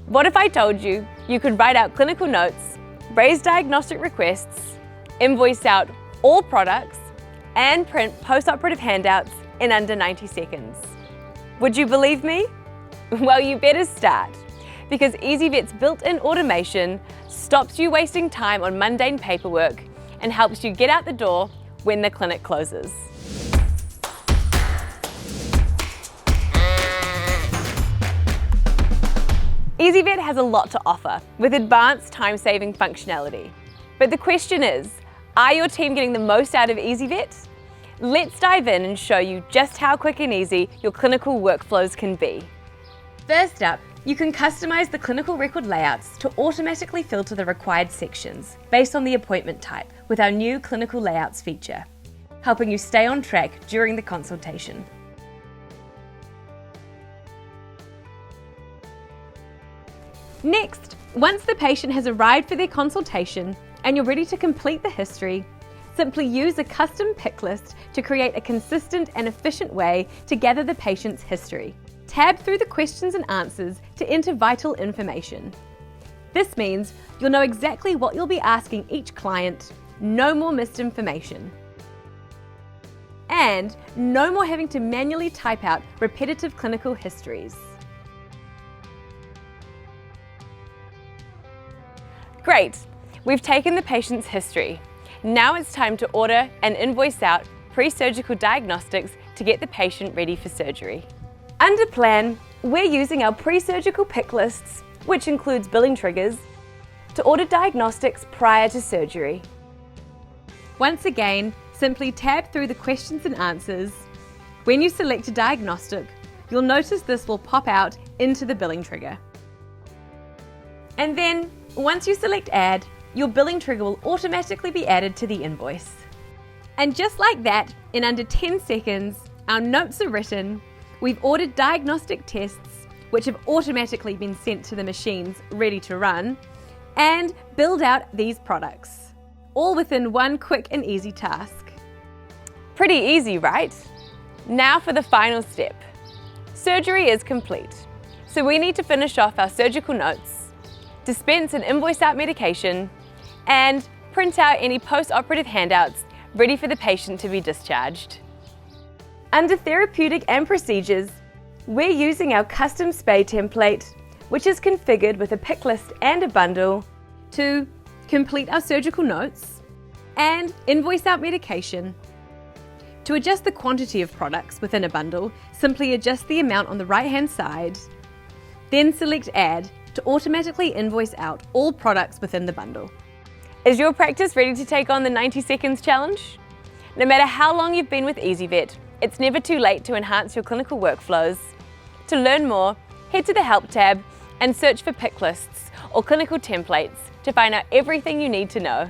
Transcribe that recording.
What if I told you you could write out clinical notes, raise diagnostic requests, invoice out all products, and print post-operative handouts in under 90 seconds? Would you believe me? Well, you better start, because ezyVet's built-in automation stops you wasting time on mundane paperwork and helps you get out the door when the clinic closes. ezyVet has a lot to offer with advanced time-saving functionality. But the question is, are your team getting the most out of ezyVet? Let's dive in and show you just how quick and easy your clinical workflows can be. First up, you can customize the clinical record layouts to automatically filter the required sections based on the appointment type with our new Clinical Layouts feature, helping you stay on track during the consultation. Next, once the patient has arrived for their consultation and you're ready to complete the history, simply use a custom pick list to create a consistent and efficient way to gather the patient's history. Tab through the questions and answers to enter vital information. This means you'll know exactly what you'll be asking each client, no more missed information. And no more having to manually type out repetitive clinical histories. Great, we've taken the patient's history. Now it's time to order and invoice out PreSurgical Diagnostics to get the patient ready for surgery. Under Plan, we're using our PreSurgical pick lists, which includes billing triggers, to order diagnostics prior to surgery. Once again, simply tab through the questions and answers. When you select a diagnostic, you'll notice this will pop out into the billing trigger. And then, once you select Add, your billing trigger will automatically be added to the invoice. And just like that, in under 10 seconds, our notes are written, we've ordered diagnostic tests, which have automatically been sent to the machines ready to run, and billed out these products, all within one quick and easy task. Pretty easy, right? Now for the final step. Surgery is complete, so we need to finish off our surgical notes, dispense and invoice out medication, and print out any post-operative handouts ready for the patient to be discharged. Under Therapeutic and Procedures, we're using our custom spay template, which is configured with a pick list and a bundle to complete our surgical notes and invoice out medication. To adjust the quantity of products within a bundle, simply adjust the amount on the right-hand side, then select Add to automatically invoice out all products within the bundle. Is your practice ready to take on the 90 seconds challenge? No matter how long you've been with ezyVet, it's never too late to enhance your clinical workflows. To learn more, head to the Help tab and search for pick lists or clinical templates to find out everything you need to know.